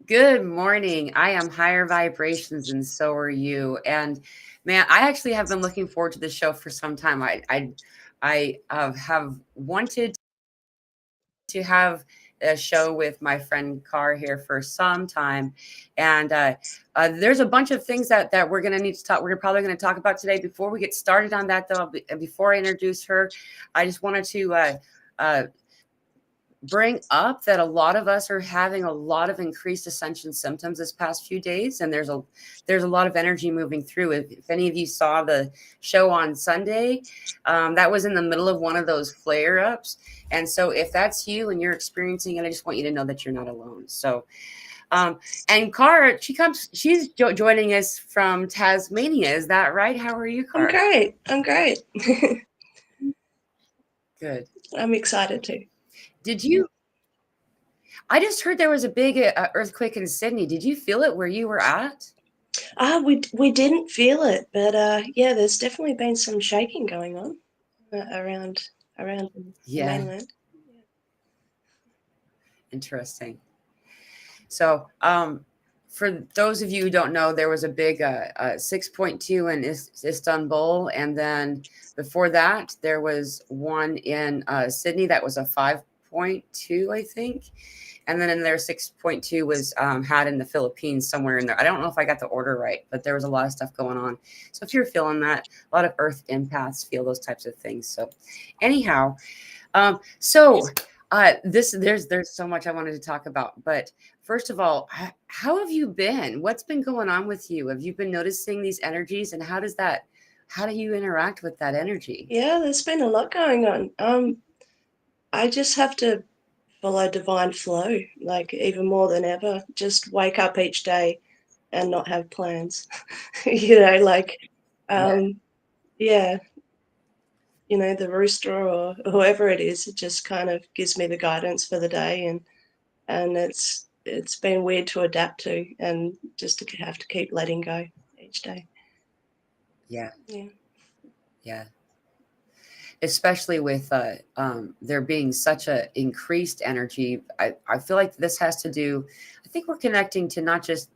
Good morning. I am higher vibrations, and so are you. And man, I actually have been looking forward to this show for some time. I have wanted to have a show with my friend Cara here for some time, and there's a bunch of things that we're gonna need to talk. We're probably gonna talk about today. Before we get started on that, though, before I introduce her, I just wanted to. Uh, bring up that a lot of us are having a lot of increased ascension symptoms this past few days, and there's a lot of energy moving through. If any of you saw the show on Sunday, that was in the middle of one of those flare ups. And so if that's you and you're experiencing it, I just want you to know that you're not alone. So and Cara, she's joining us from Tasmania. Is that right? How are you, Cara? I'm great. Good. I'm excited too. Did you? I just heard there was a big earthquake in Sydney. Did you feel it where you were at? We didn't feel it, but yeah, there's definitely been some shaking going on around the mainland. Yeah. Interesting. So, for those of you who don't know, there was a big 6.2 in Istanbul, and then before that, there was one in Sydney that was a 5.2, I think. And then in there, 6.2 was had in the Philippines, somewhere in there. I don't know if I got the order right, but there was a lot of stuff going on. So if you're feeling that, a lot of earth empaths feel those types of things. So anyhow, there's so much I wanted to talk about. But first of all, how have you been? What's been going on with you? Have you been noticing these energies, and how do you interact with that energy? Yeah, there's been a lot going on. I just have to follow divine flow, like even more than ever. Just wake up each day and not have plans. Like Yeah. yeah, the rooster or whoever it is, it just kind of gives me the guidance for the day, and it's been weird to adapt to, and just to have to keep letting go each day. Yeah. Yeah. Yeah. Especially with there being such a increased energy. I feel like this has to do, I think we're connecting to not just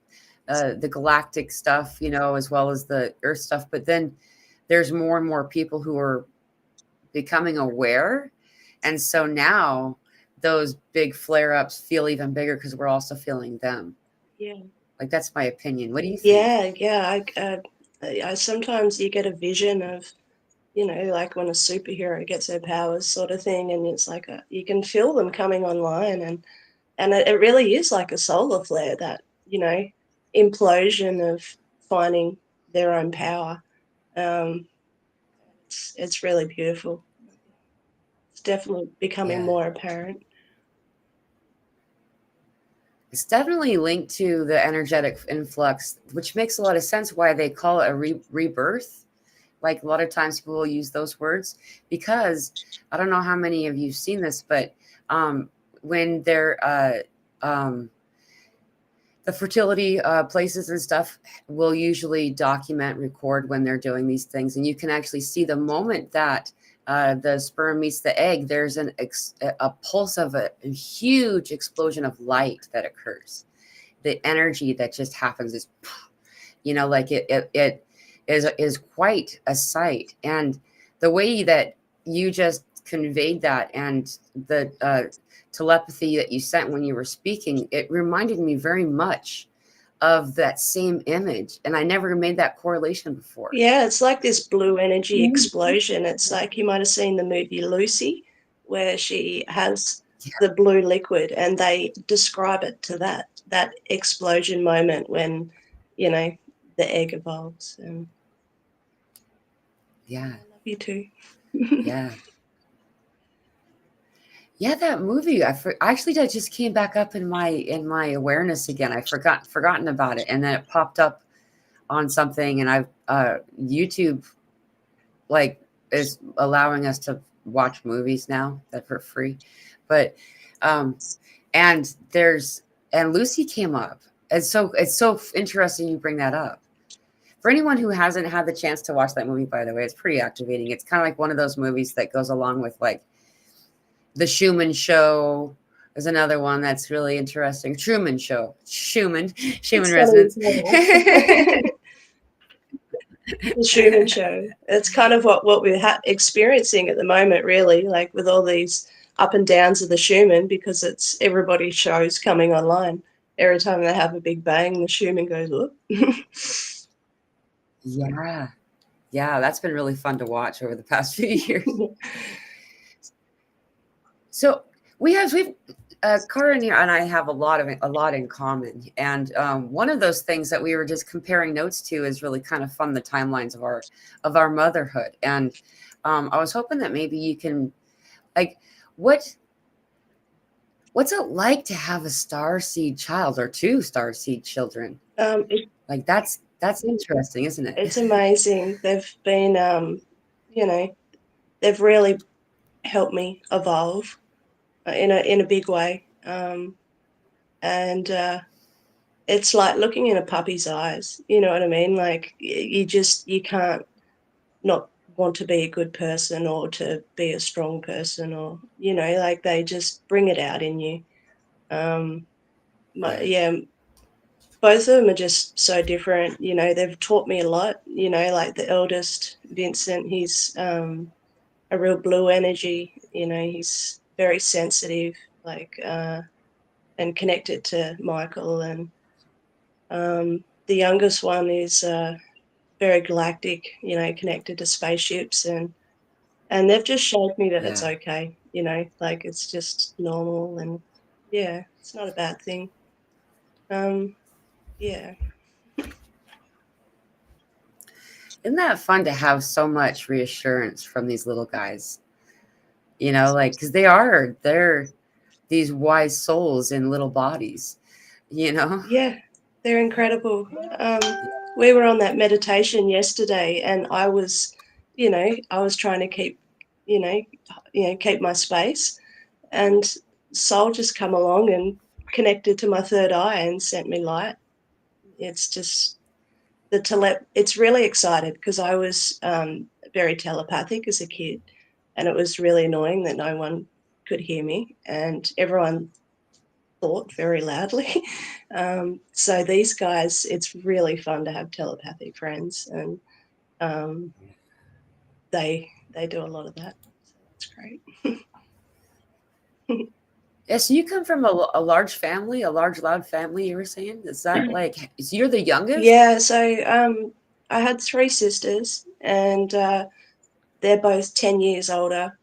the galactic stuff, as well as the earth stuff, but then there's more and more people who are becoming aware. And so now those big flare ups feel even bigger because we're also feeling them. Yeah. Like, that's my opinion. What do you think? Yeah. I sometimes you get a vision of, like when a superhero gets their powers, sort of thing, and it's like you can feel them coming online, and it really is like a solar flare, that implosion of finding their own power. Um, it's really beautiful. It's definitely becoming Yeah. more apparent. It's definitely linked to the energetic influx, which makes a lot of sense why they call it a rebirth. Like, a lot of times people will use those words because I don't know how many of you've seen this, but when they're the fertility places and stuff will usually document, record when they're doing these things, and you can actually see the moment that the sperm meets the egg. There's a pulse of a huge explosion of light that occurs. The energy that just happens is, like it is quite a sight. And the way that you just conveyed that, and the telepathy that you sent when you were speaking, it reminded me very much of that same image, and I never made that correlation before. Yeah, it's like this blue energy explosion. It's like, you might have seen the movie Lucy, where she has the blue liquid, and they describe it to that explosion moment when, the egg evolves. And Yeah. I love you too. Yeah. Yeah, that movie. Actually, that just came back up in my awareness again. I forgotten about it, and then it popped up on something, and I've YouTube, like, is allowing us to watch movies now that for free. But and Lucy came up. And so it's so interesting you bring that up. For anyone who hasn't had the chance to watch that movie, by the way, it's pretty activating. It's kind of like one of those movies that goes along with, like, the Schumann Show, There's another one that's really interesting. Truman Show. Schumann It's resonance. funny. The Schumann Show. It's kind of what we're experiencing at the moment, really, like with all these up and downs of the Schumann, because it's everybody's shows coming online. Every time they have a big bang, the Schumann goes up. Yeah. Yeah, that's been really fun to watch over the past few years. So we've Cara and I have a lot in common, and one of those things that we were just comparing notes to is really kind of fun, the timelines of our motherhood. And I was hoping that maybe you can, like, what's it like to have a starseed child or two starseed children? Like that's interesting, isn't it? It's amazing. They've been, they've really helped me evolve in a big way. And it's like looking in a puppy's eyes. You know what I mean? Like you can't not want to be a good person or to be a strong person, or like they just bring it out in you. Yeah, both of them are just so different. They've taught me a lot. Like the eldest, Vincent, he's a real blue energy. He's very sensitive, like and connected to Michael. And the youngest one is very galactic, connected to spaceships. And they've just showed me that it's okay, like it's just normal. And yeah, it's not a bad thing. Yeah. Isn't that fun to have so much reassurance from these little guys? Like, because they're these wise souls in little bodies, Yeah, they're incredible. We were on that meditation yesterday, and I was trying to keep, keep my space, and Soul just come along and connected to my third eye and sent me light. It's just it's really excited, because I was very telepathic as a kid, and it was really annoying that no one could hear me, and everyone thought very loudly. So these guys, it's really fun to have telepathic friends, and they do a lot of that. So that's great. Yeah, so you come from a large family, a large, loud family, you were saying? Is that like, so you're the youngest? Yeah, so I had 3 sisters, and they're both 10 years older.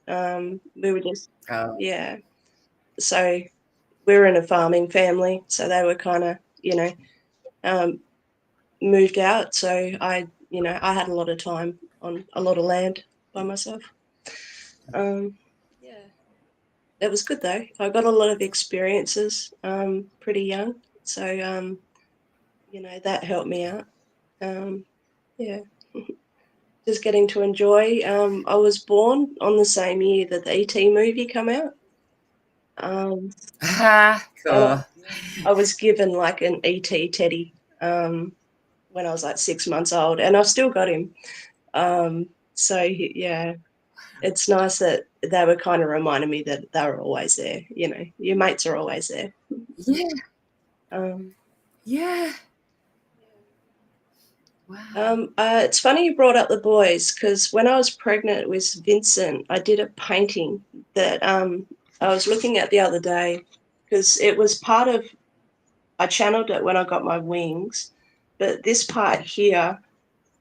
We were just, Oh, yeah. So we were in a farming family, so they were kind of, um, moved out. So I had a lot of time on a lot of land by myself. Yeah, it was good though. I got a lot of experiences pretty young, so that helped me out. Yeah, just getting to enjoy. I was born on the same year that the ET movie came out, and cool. I was given like an ET teddy when I was like 6 months old, and I've still got him. So yeah, it's nice that they were kind of reminding me that they were always there. Your mates are always there. Yeah, Um, yeah. Wow. it's funny you brought up the boys, because when I was pregnant with Vincent, I did a painting that I was looking at the other day, because it was part of, I channeled it when I got my wings, but this part here,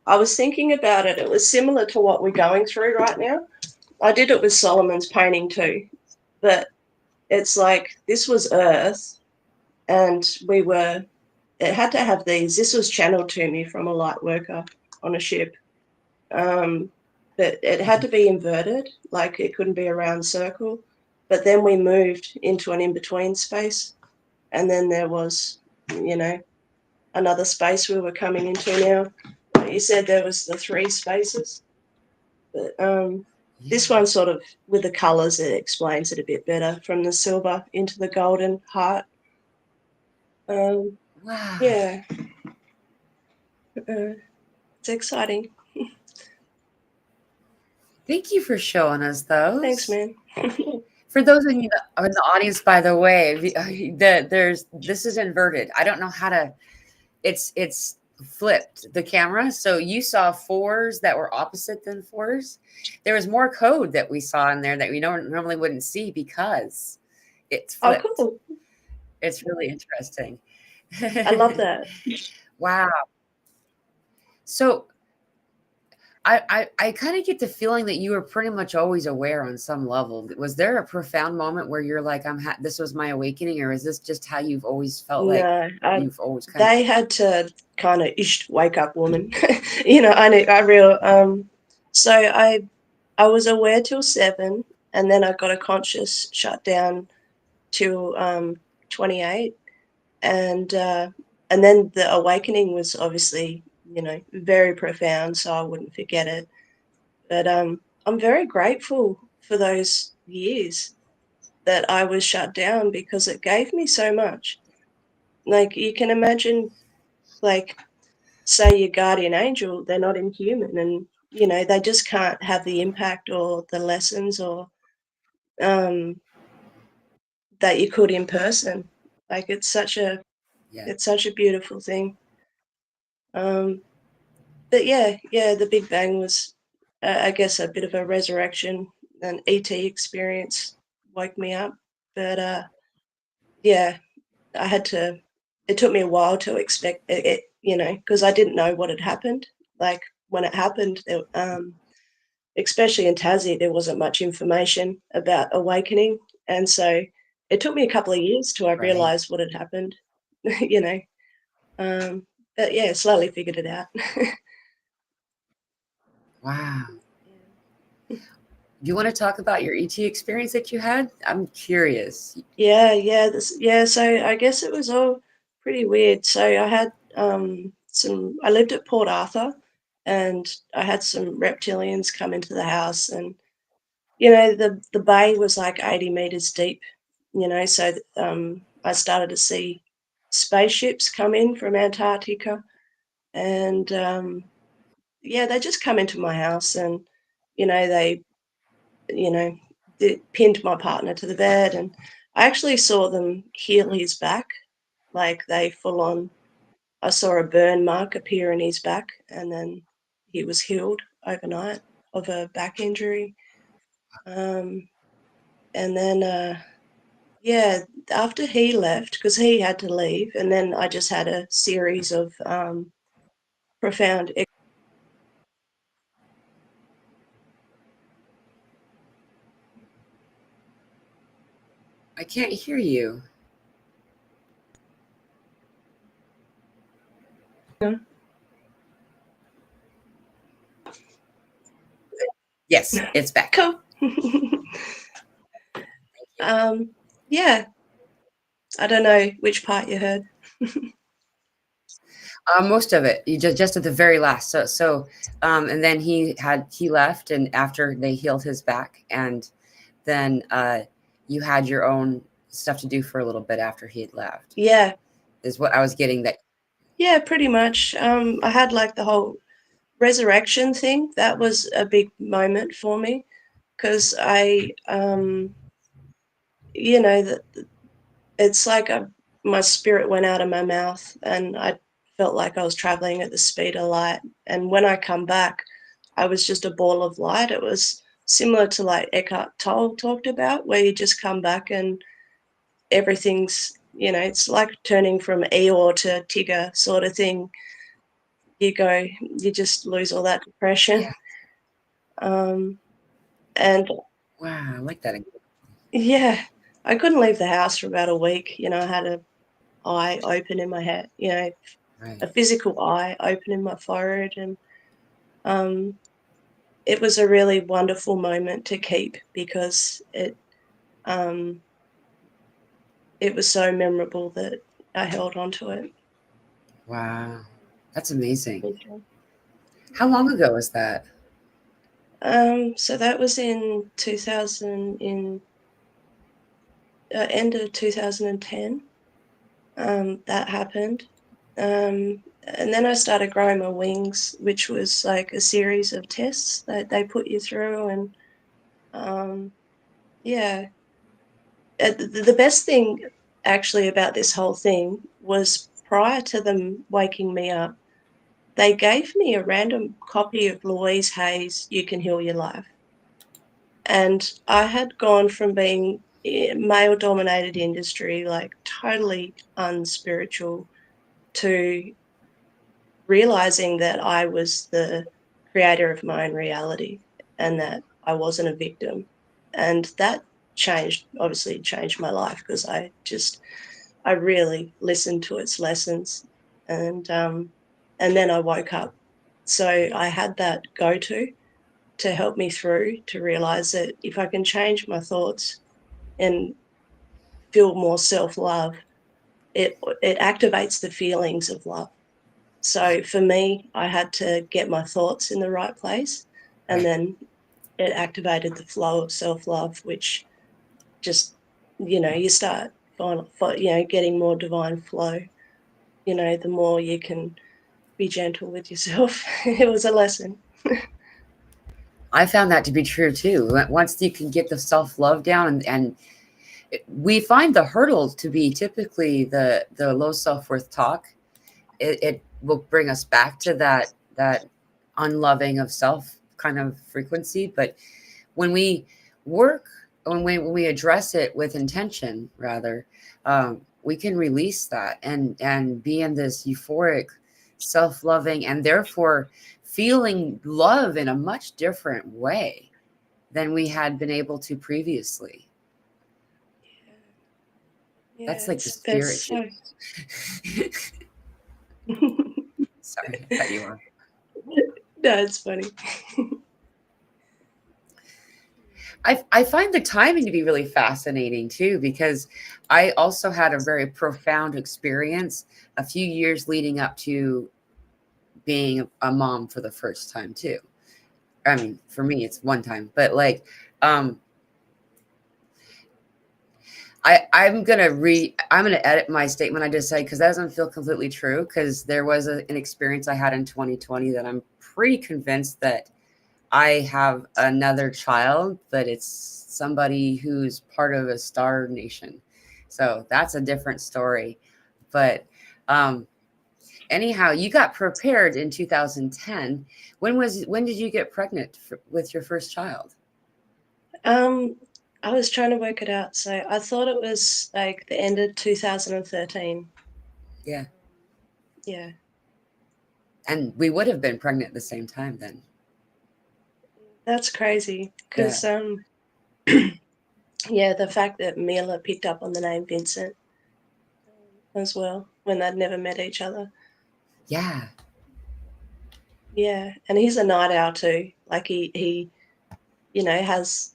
I was thinking about it. It was similar to what we're going through right now. I did it with Solomon's painting too, but it's like this was Earth, and it had to have these. This was channeled to me from a light worker on a ship. But it had to be inverted, like it couldn't be a round circle. But then we moved into an in-between space, and then there was, another space we were coming into now. You said there was the 3 spaces, but this one sort of, with the colours, it explains it a bit better, from the silver into the golden heart. Wow. Yeah, it's exciting. Thank you for showing us Thanks, those. man. For those of you that are in the audience, by the way, this is inverted. I don't know how to. It's flipped the camera, so you saw fours that were opposite than fours. There was more code that we saw in there that we normally wouldn't see because it's Oh, flipped. cool. It's really interesting. I love that. Wow. So I kind of get the feeling that you were pretty much always aware on some level. Was there a profound moment where you're like, this was my awakening, or is this just how you've always felt like No, you've always kind of? they had to kind of wake up, woman. I real so I was aware till 7, and then I got a conscious shutdown till 28, and then the awakening was obviously very profound, so I wouldn't forget it. But I'm very grateful for those years that I was shut down because it gave me so much. Like you can imagine, like say your guardian angel, they're not inhuman, and they just can't have the impact or the lessons or um, that you could in person. Like Yeah. it's such a beautiful thing. Um, but yeah, the Big Bang was, I guess, a bit of a resurrection. An ET experience woke me up, but yeah, I had to. It took me a while to expect it, because I didn't know what had happened. Like when it happened, especially in Tassie, there wasn't much information about awakening, and so it took me a couple of years till I Right. realised what had happened. you know, um, but yeah, slowly figured it out. Wow. Do you want to talk about your ET experience that you had? I'm curious. Yeah. So I guess it was all pretty weird. So I had I lived at Port Arthur, and I had some reptilians come into the house, and the bay was like 80 meters deep. So I started to see spaceships come in from Antarctica, and yeah, they just come into my house, and they you know, pinned my partner to the bed, and I actually saw them heal his back. Like they full on, I saw a burn mark appear in his back, and then he was healed overnight of a back injury. Um, and then, yeah, after he left, because he had to leave, and then I just had a series of profound. I can't hear you. Yes, it's back. Cool. um, yeah, I don't know which part you heard. Most of it, you just at the very last. And then he left, and after they healed his back, and then you had your own stuff to do for a little bit after he had left. Yeah, Is what I was getting. That yeah, pretty much. I had like the whole resurrection thing. That was a big moment for me because that it's like my spirit went out of my mouth, and I felt like I was traveling at the speed of light. And when I come back, I was just a ball of light. It was similar to like Eckhart Tolle talked about, where you just come back and everything's, it's like turning from Eeyore to Tigger sort of thing. You just lose all that depression. Um, and wow, I like that. yeah, I couldn't leave the house for about a week. I had a eye open in my head, Right. a physical eye open in my forehead, and um, it was a really wonderful moment to keep because um, it was so memorable that I held on to it. Wow, that's amazing. Okay. How long ago was that? So that was in 2000, in end of 2010. That happened. And then I started growing my wings, which was like a series of tests that they put you through. And yeah, the best thing actually about this whole thing was prior to them waking me up, they gave me a random copy of Louise Hay's You Can Heal Your Life. And I had gone from being male-dominated industry, like totally unspiritual, to realizing that I was the creator of my own reality and that I wasn't a victim. And that obviously changed my life, because I really listened to its lessons. And then I woke up. So I had that to help me through, to realize that if I can change my thoughts and feel more self-love, it activates the feelings of love. So for me, I had to get my thoughts in the right place, and Right. then it activated the flow of self-love, which just, you start getting more divine flow. The more you can be gentle with yourself. It was a lesson. I found that to be true too. Once you can get the self-love down, and we find the hurdle to be typically the low self-worth talk. It will bring us back to that unloving of self kind of frequency. But when we work, when we address it with intention, rather, we can release that and be in this euphoric, self-loving, and therefore feeling love in a much different way than we had been able to previously. Yeah, That's like the it's spirit so. Sorry, I cut you off. No, it's funny. I find the timing to be really fascinating too, because I also had a very profound experience a few years leading up to being a mom for the first time too. I mean, for me, it's one time, but like, um, I'm gonna edit my statement I just said, because that doesn't feel completely true. Because there was an experience I had in 2020 that I'm pretty convinced that I have another child, but it's somebody who's part of a star nation. So that's a different story. But anyhow, you got prepared in 2010. When did you get pregnant with your first child? I was trying to work it out. So I thought it was like the end of 2013. Yeah. Yeah. And we would have been pregnant at the same time then. That's crazy. Yeah. Because, yeah, the fact that Mila picked up on the name Vincent as well, when they'd never met each other. Yeah. Yeah. And he's a night owl too. Like he has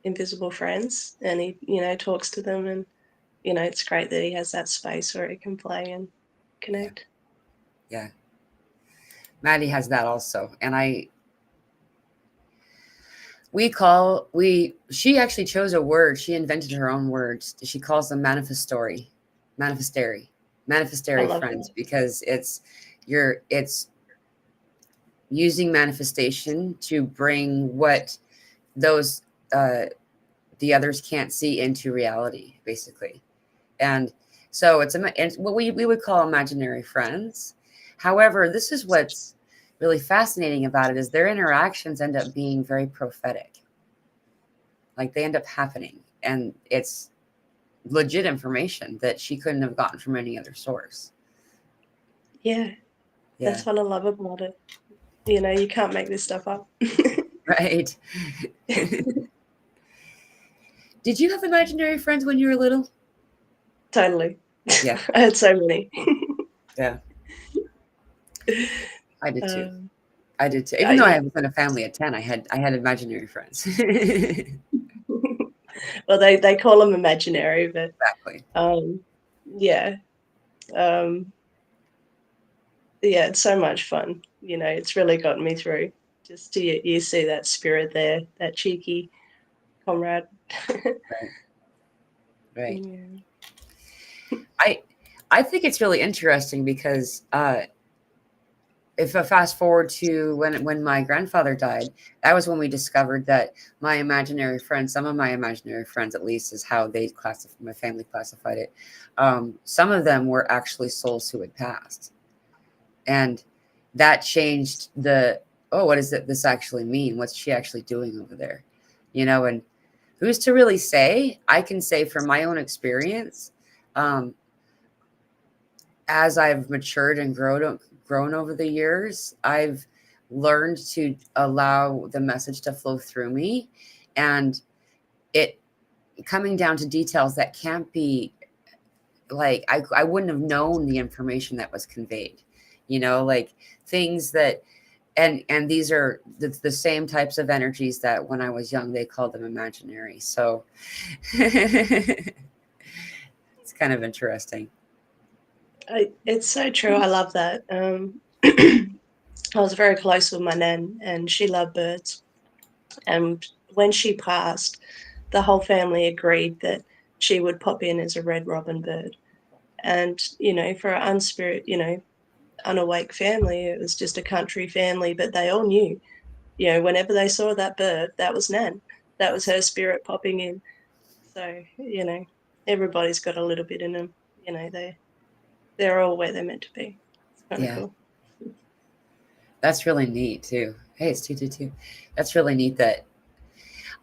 invisible friends, and he, talks to them, and, it's great that he has that space where he can play and Yeah. connect. Yeah. Maddie has that also. And she actually chose a word. She invented her own words. She calls them manifestary I love friends, that. because it's using manifestation to bring what those the others can't see into reality, basically. And so it's what we would call imaginary friends. However, this is what's really fascinating about it, is their interactions end up being very prophetic. Like, they end up happening, and it's legit information that she couldn't have gotten from any other source. Yeah. Yeah. That's what I love about it. You can't make this stuff up. Right. Did you have imaginary friends when you were little? Totally. Yeah. I had so many. Yeah. I did too. Um, I did too. Even though I was in a family of 10, I had imaginary friends. well, they call them imaginary, but Exactly. yeah. Um, yeah, it's so much fun. It's really gotten me through. Just you see that spirit there, that cheeky comrade. Right. Right. Yeah. I think it's really interesting because if I fast forward to when my grandfather died, that was when we discovered that my imaginary friends, some of my imaginary friends, at least, is how they classified my family classified it. Some of them were actually souls who had passed, and that changed the, oh, what does this actually mean? What's she actually doing over there? And who's to really say? I can say from my own experience, as I've matured and grown over the years, I've learned to allow the message to flow through me, and it coming down to details that can't be, like, I wouldn't have known the information that was conveyed, like things that, and these are the same types of energies that when I was young they called them imaginary. So it's kind of interesting. It's so true. I love that. I was very close with my nan, and she loved birds. And when she passed, the whole family agreed that she would pop in as a red robin bird. And, for an unawake family, it was just a country family, but they all knew, whenever they saw that bird, that was Nan. That was her spirit popping in. So, everybody's got a little bit in them. They're all where they're meant to be. It's kind of Yeah, cool. that's really neat too. Hey, it's 222. That's really neat that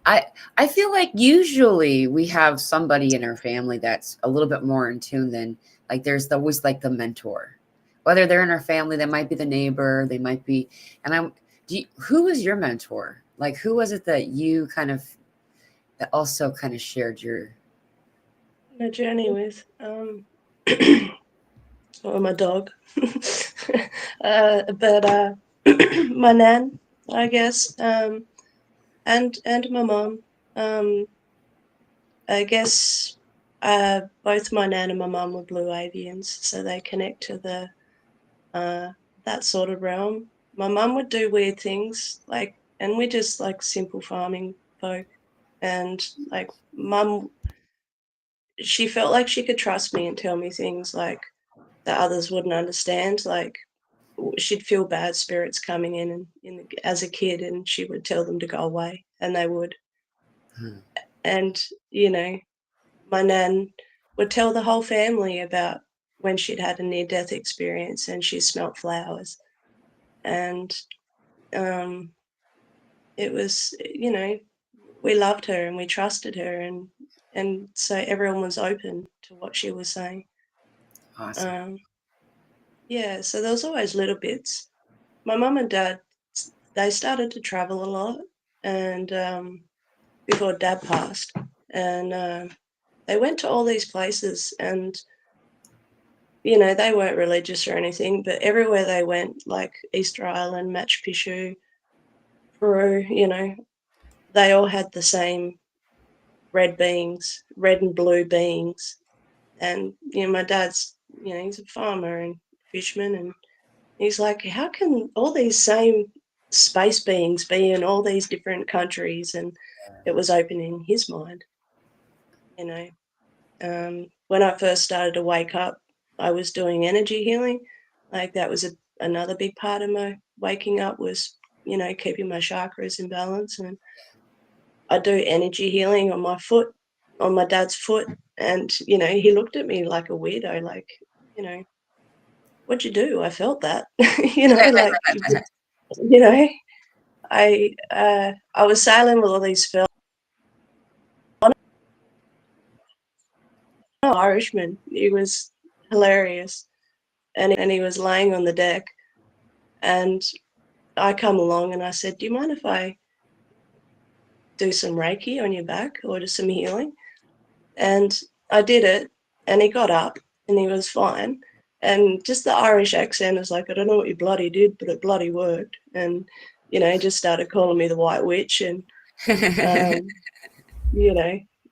I feel like usually we have somebody in our family that's a little bit more in tune than, like, there's always like the mentor. Whether they're in our family, they might be the neighbor, they might be, and who was your mentor? Like, who was it that you kind of, that also kind of shared your, My journey with or my dog, but my nan, I guess, and my mom. Um, I guess both my nan and my mum were blue avians, so they connect to the that sort of realm. My mum would do weird things, like, and we're just like simple farming folk, and like mum, she felt like she could trust me and tell me things like that others wouldn't understand. Like, she'd feel bad spirits coming as a kid, and she would tell them to go away, and they would. hmm, And my nan would tell the whole family about when she'd had a near-death experience and she smelt flowers, and um, it was, we loved her and we trusted her, and so everyone was open to what she was saying. awesome. Um, yeah, so there was always little bits. My mum and dad, they started to travel a lot, and before dad passed, and they went to all these places, and they weren't religious or anything, but everywhere they went, like Easter Island, Machu Picchu, Peru, they all had the same red beings, red and blue beings. And my dad's, he's a farmer and fisherman, and he's like, how can all these same space beings be in all these different countries? And it was opening his mind, you know. When I first started to wake up, I was doing energy healing. Like, that was another big part of my waking up was, keeping my chakras in balance. And I do energy healing on my foot, on my dad's foot. And, he looked at me like a weirdo, like, you know, what'd you do? I felt that, like, you know, I was sailing with all these fellas. Irishman. He was hilarious. And he was laying on the deck, and I come along and I said, do you mind if I do some Reiki on your back or just some healing? And I did it, and he got up and he was fine. And just the Irish accent is like, I don't know what you bloody did, but it bloody worked. And, he just started calling me the White Witch. And,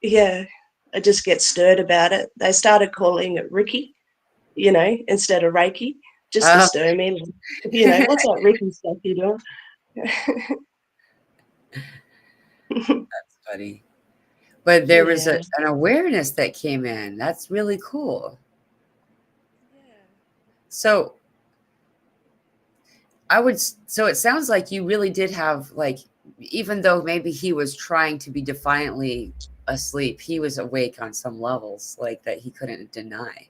yeah, I just get stirred about it. They started calling it Ricky, instead of Reiki, just to Oh, stir me. What's that Ricky stuff you're doing? that's funny. But there was Yeah. an awareness that came in. That's really cool. Yeah. So So it sounds like you really did have, like, even though maybe he was trying to be defiantly asleep, he was awake on some levels, like, that he couldn't deny.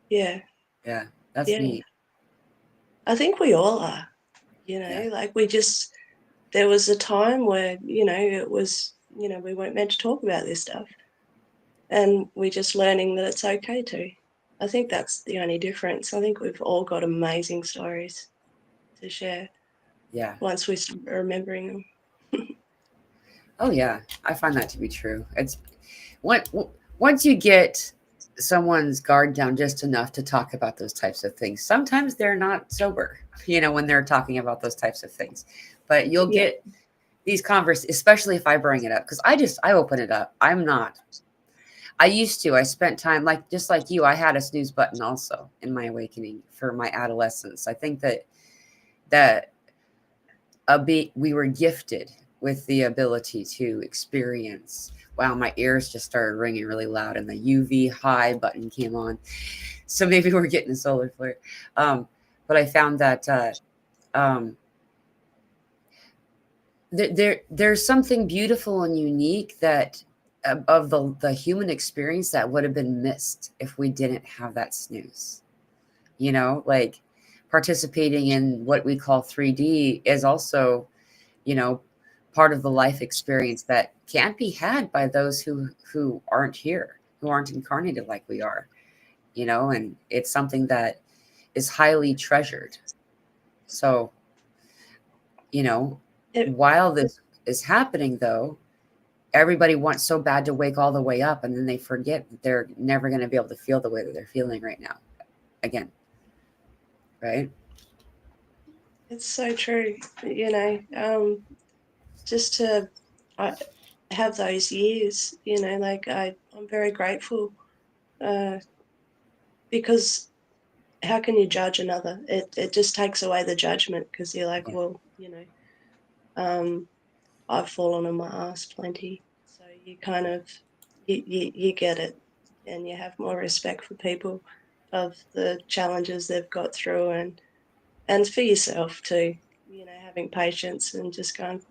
Yeah. Yeah, that's Yeah. neat. I think we all are, Yeah. like there was a time where, it was, we weren't meant to talk about this stuff. And we're just learning that it's okay to. I think that's the only difference. I think we've all got amazing stories to share. Yeah. Once we start remembering them. Oh yeah, I find that to be true. It's once you get someone's guard down just enough to talk about those types of things. Sometimes they're not sober, when they're talking about those types of things. But you'll Yeah. get these especially if I bring it up, because I open it up. I used to. I spent time, just like you. I had a snooze button also in my awakening for my adolescence. I think that we were gifted with the ability to experience. Wow, my ears just started ringing really loud, and the UV high button came on. So maybe we're getting a solar flare. But I found that there's something beautiful and unique that of the human experience that would have been missed if we didn't have that snooze. Like participating in what we call 3D is also, part of the life experience that can't be had by those who aren't here, who aren't incarnated like we are, and it's something that is highly treasured. So, It, while this is happening, though, everybody wants so bad to wake all the way up, and then they forget that they're never going to be able to feel the way that they're feeling right now again. Right? it's so true, just to have those years, like I'm very grateful because how can you judge another? It just takes away the judgment because you're like, Yeah. well, I've fallen on my ass plenty. So you kind of, you get it and you have more respect for people of the challenges they've got through and for yourself too, having patience and just going,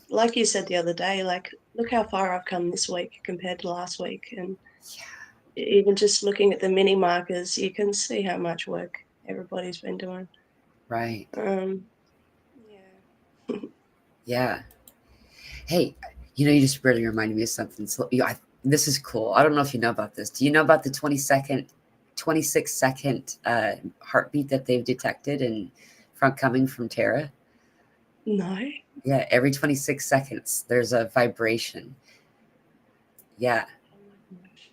like you said the other day, like, look how far I've come this week compared to last week. And even just looking at the mini markers, you can see how much work everybody's been doing. Right. Yeah. Yeah. Hey, you just really reminded me of something. So, this is cool. I don't know if you know about this. Do you know about the 26-second heartbeat that they've detected coming from Terra? No. Yeah, every 26 seconds, there's a vibration. Yeah. Oh my gosh.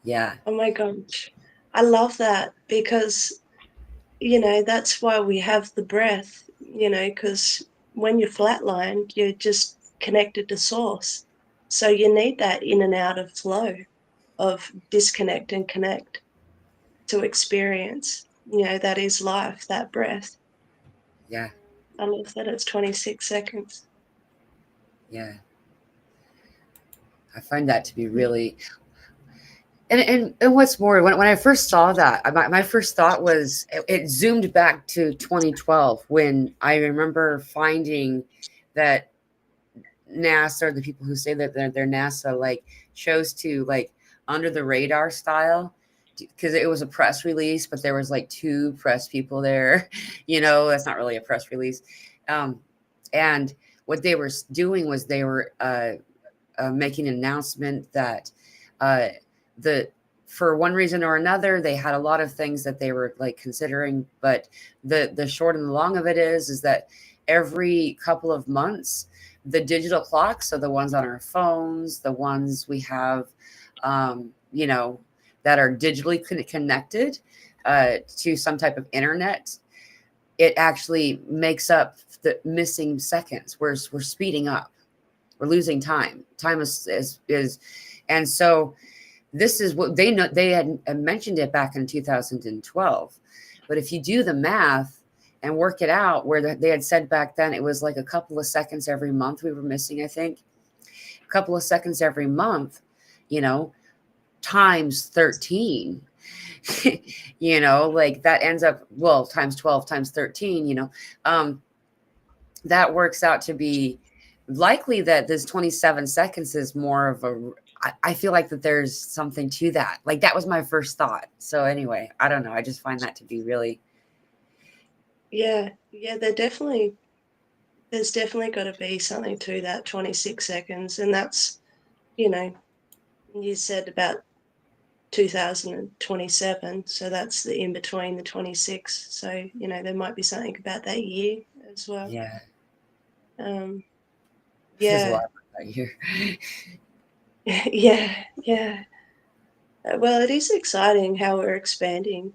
Yeah. Oh my gosh. I love that because, that's why we have the breath, because when you're flatlined, you're just connected to source. So you need that in and out of flow of disconnect and connect to experience, that is life, that breath. Yeah. I love that it's 26 seconds. Yeah. I find that to be really, and what's more, when I first saw that, my first thought was it zoomed back to 2012 when I remember finding that NASA, or the people who say that they're NASA, like, chose to, like, under the radar style, because it was a press release, but there was like two press people there. That's not really a press release. And what they were doing was they were making an announcement that the for one reason or another, they had a lot of things that they were, like, considering, but the short and the long of it is that every couple of months, the digital clocks, so the ones on our phones, the ones we have, that are digitally connected to some type of internet, it actually makes up the missing seconds. We're speeding up. We're losing time. Time is, and so this is what they know. They had mentioned it back in 2012, but if you do the math and work it out, where they had said back then it was like a couple of seconds every month we were missing, I think, a couple of seconds every month, times 13. You know, like that ends up, well, times 12 times 13, you know, that works out to be likely that this 27 seconds is more of a, I feel like that there's something to that. Like that was my first thought. So anyway, I don't know. I just find that to be really. Yeah, there's definitely got to be something to that 26 seconds. And that's, you know, you said about 2027, so that's the in between the 26. So, you know, there might be something about that year as well. Yeah. There's a Yeah. lot right here. Yeah. Well, it is exciting how we're expanding.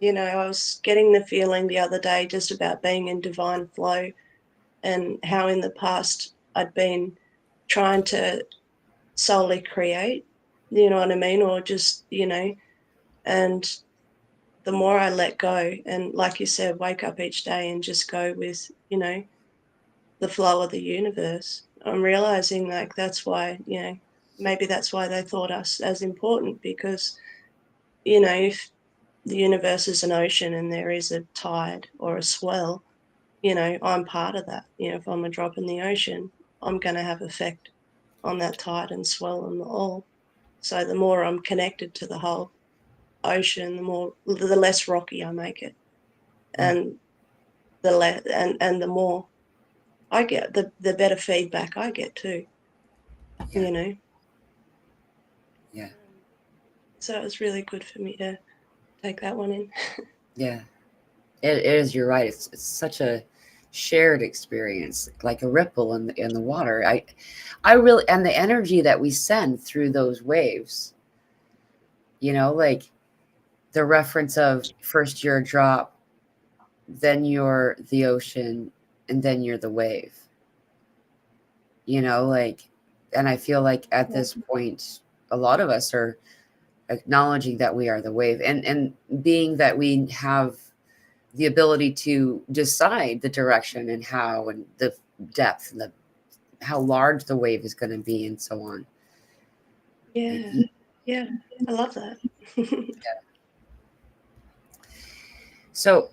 You know, I was getting the feeling the other day just about being in divine flow, and how in the past I'd been trying to solely create, you know what I mean? Or just, you know, and the more I let go and, like you said, wake up each day and just go with, you know, the flow of the universe, I'm realizing like that's why, you know, maybe that's why they thought us as important, because, you know, if the universe is an ocean and there is a tide or a swell, you know, I'm part of that. You know, if I'm a drop in the ocean, I'm going to have effect on that tide and swell and all. So the more I'm connected to the whole ocean, the less rocky I make it, Yeah. and and the more I get, the better feedback I get too. Yeah. You know, Yeah. so it was really good for me to take that one in. Yeah. It is. You're right. It's such a shared experience, like a ripple in the water. I really, and the energy that we send through those waves, you know, like the reference of first you're a drop, then you're the ocean, and then you're the wave, you know, like, and I feel like at this point, a lot of us are acknowledging that we are the wave, and being that we have the ability to decide the direction and how and the depth and the how large the wave is going to be and so on. Like, Yeah, I love that. so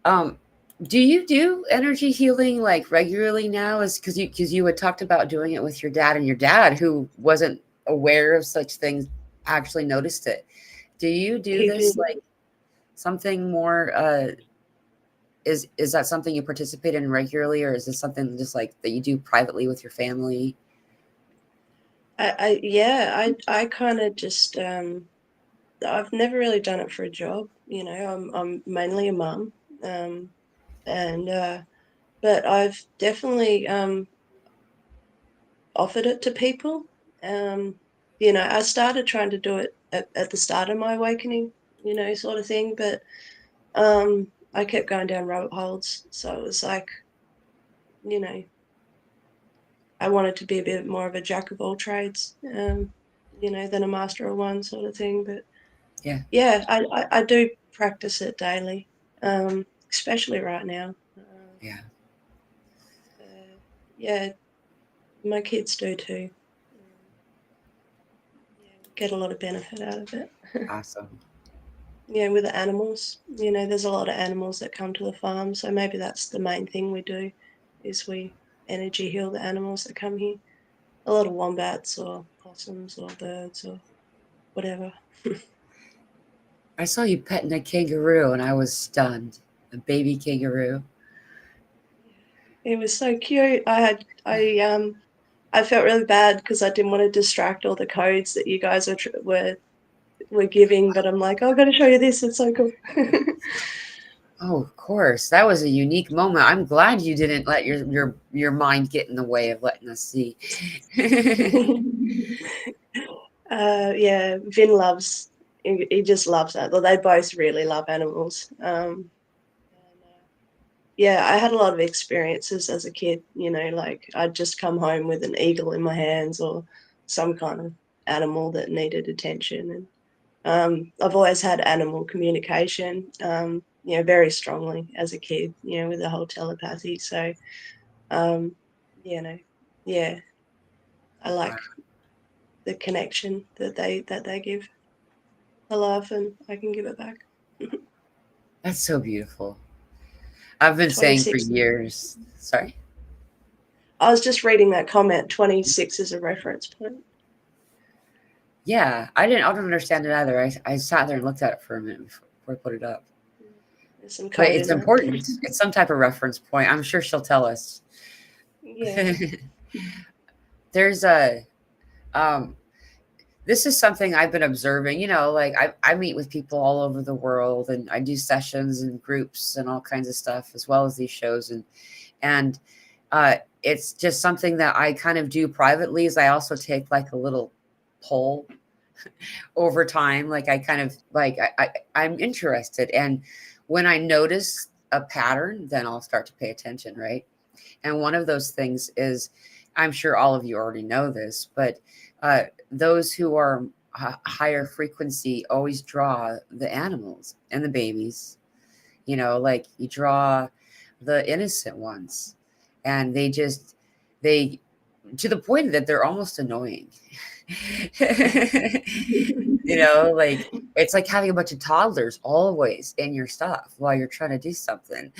um do you do energy healing like regularly now? Is because you had talked about doing it with your dad, and your dad, who wasn't aware of such things, actually noticed it. Do you do He did. this like something more is that something you participate in regularly, or is this something just like that you do privately with your family? I kind of just I've never really done it for a job. You know, I'm mainly a mum, and but I've definitely offered it to people. Um, you know, I started trying to do it at the start of my awakening, you know, sort of thing, but I kept going down rabbit holes. So it was like, you know, I wanted to be a bit more of a jack of all trades, you know, than a master of one sort of thing. But Yeah. yeah, I do practice it daily, especially right now. Yeah. Yeah, my kids do too. Yeah, we get a lot of benefit out of it. Awesome. Yeah, with the animals, you know, there's a lot of animals that come to the farm, so maybe that's the main thing we do, is we energy heal the animals that come here. A lot of wombats or possums or birds or whatever. I saw you petting a kangaroo and I was stunned. A baby kangaroo. It was so cute. I felt really bad because I didn't want to distract all the codes that you guys were giving, but I'm like, oh, I've got to show you this. It's so cool. Oh, of course. That was a unique moment. I'm glad you didn't let your mind get in the way of letting us see. Yeah, Vin loves. He just loves that. Well, they both really love animals. And, yeah, I had a lot of experiences as a kid. You know, like I'd just come home with an eagle in my hands or some kind of animal that needed attention. And I've always had animal communication. You know, very strongly as a kid. You know, with the whole telepathy. So, um, you know, yeah, I Wow. like the connection that they give. I laugh and I can give it back. That's so beautiful. I've been saying for 26. years. Sorry. I was just reading that comment. 26 is a reference point. Yeah, I don't understand it either. I sat there and looked at it for a minute before I put it up. There's some But code it's in that. important. It's some type of reference point. I'm sure she'll tell us. Yeah. There's a um this is something I've been observing, like I meet with people all over the world, and I do sessions and groups and all kinds of stuff, as well as these shows. And it's just something that I kind of do privately, is I also take like a little poll over time. Like I kind of like, I'm interested. And when I notice a pattern, then I'll start to pay attention. Right. And one of those things is, I'm sure all of you already know this, but those who are higher frequency always draw the animals and the babies. Like you draw the innocent ones, and they to the point that they're almost annoying. Like it's like having a bunch of toddlers always in your stuff while you're trying to do something.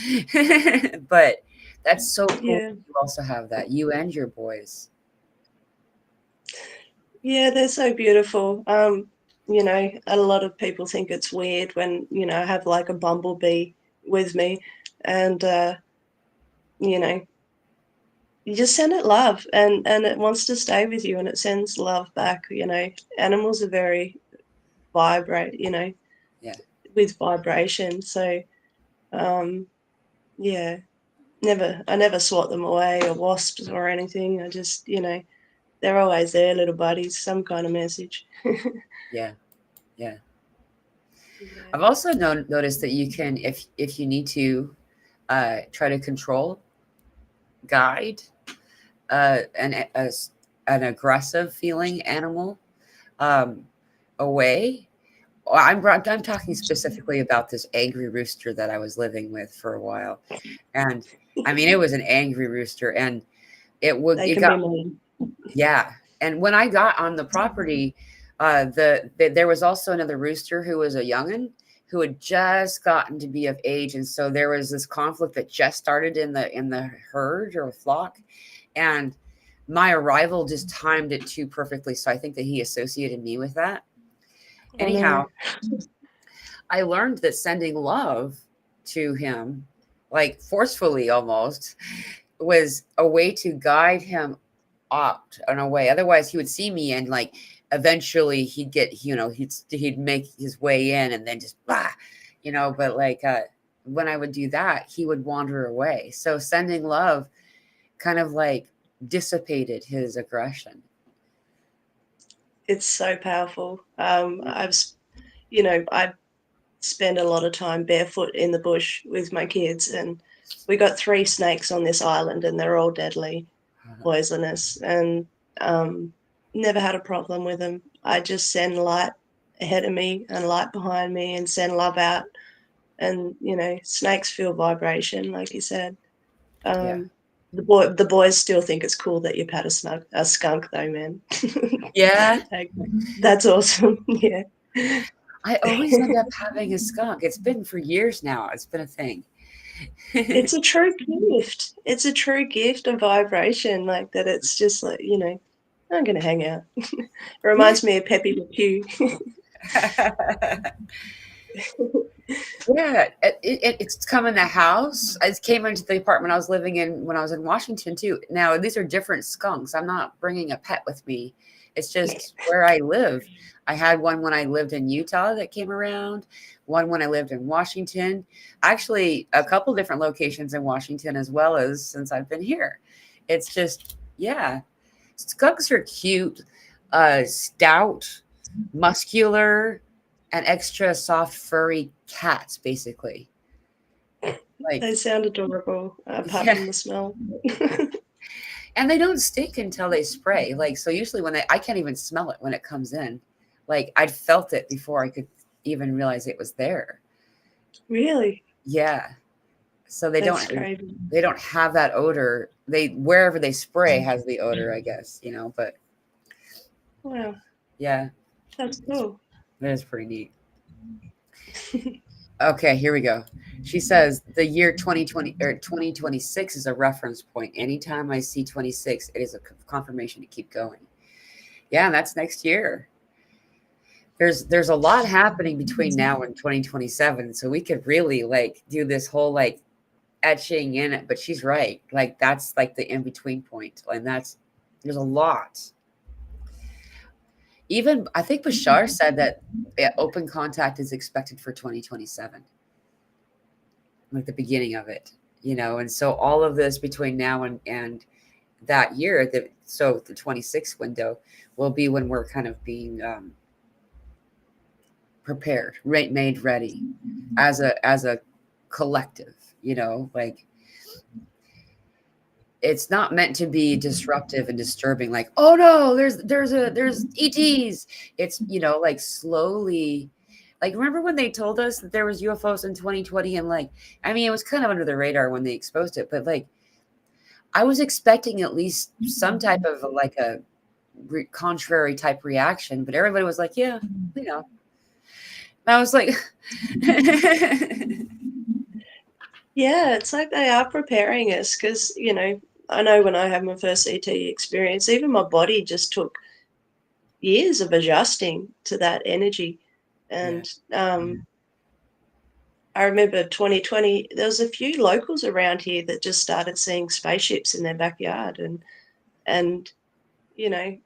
But that's so cool. Yeah. You also have that, you and your boys. Yeah, they're so beautiful. A lot of people think it's weird when, I have like a bumblebee with me, and you just send it love, and it wants to stay with you, and it sends love back. Animals are very vibrate, Yeah. with vibration. So yeah, I never swat them away, or wasps or anything. I just, they're always there, little buddies, some kind of message. Yeah. Yeah. Yeah. I've also noticed that you can, if you need to, try to control, guide an aggressive feeling animal um, away. I'm talking specifically about this angry rooster that I was living with for a while, and I mean it was an angry rooster, and They it can got, be mean. yeah. And when I got on the property, there was also another rooster who was a youngin who had just gotten to be of age, and so there was this conflict that just started in the herd or flock, and my arrival just timed it too perfectly. So I think that he associated me with that. I know. Anyhow, I learned that sending love to him, like forcefully almost, was a way to guide him opt in a way. Otherwise, he would see me, and like eventually he'd get, he'd make his way in, and then just blah, But like when I would do that, he would wander away. So sending love kind of like dissipated his aggression. It's so powerful. I spend a lot of time barefoot in the bush with my kids, and we got 3 snakes on this island, and they're all deadly, poisonous, and never had a problem with them. I just send light ahead of me and light behind me, and send love out. And snakes feel vibration, like you said. Yeah. The boys still think it's cool that you pat a skunk, though, man. Yeah. That's awesome. Yeah. I always end up having a skunk. It's been for years now. It's been a thing. It's a true gift. It's a true gift of vibration, like that. It's just like, I'm going to hang out. It reminds me of Peppy the Pew. Yeah, it's come in the house. It came into the apartment I was living in when I was in Washington too. Now these are different skunks. I'm not bringing a pet with me. It's just where I live. I had one when I lived in Utah that came around. One when I lived in Washington. Actually, a couple different locations in Washington as well as since I've been here. It's just, yeah, skunks are cute, stout, muscular, and extra soft, furry cats, basically. Like, They sound adorable, apart yeah. from the smell. And they don't stink until they spray. Like, so usually I can't even smell it when it comes in. Like, I'd felt it before I could even realize it was there. Really? Yeah. So they That's don't crazy. they don't have that odor. Wherever they spray has the odor, I guess, but Wow, yeah. that's cool. That is pretty neat. Okay, here we go. She says the year 2020 or 2026 is a reference point. Anytime I see 26, it is a confirmation to keep going. Yeah, and that's next year. There's a lot happening between now and 2027, so we could really like do this whole like etching in it. But she's right. Like that's like the in between point, and there's a lot. Even I think Bashar said that open contact is expected for 2027, like the beginning of it, and so all of this between now and that year, so the 26th window will be when we're kind of being prepared, right, made ready as a collective, like it's not meant to be disruptive and disturbing, like, oh no, there's ETs. It's like slowly, like, remember when they told us that there was UFOs in 2020, and like, I mean, it was kind of under the radar when they exposed it, but like I was expecting at least some type of like a contrary type reaction, but everybody was like, yeah, and I was like Yeah, it's like they are preparing us because, I know when I had my first ET experience, even my body just took years of adjusting to that energy. And I remember 2020, there was a few locals around here that just started seeing spaceships in their backyard. And I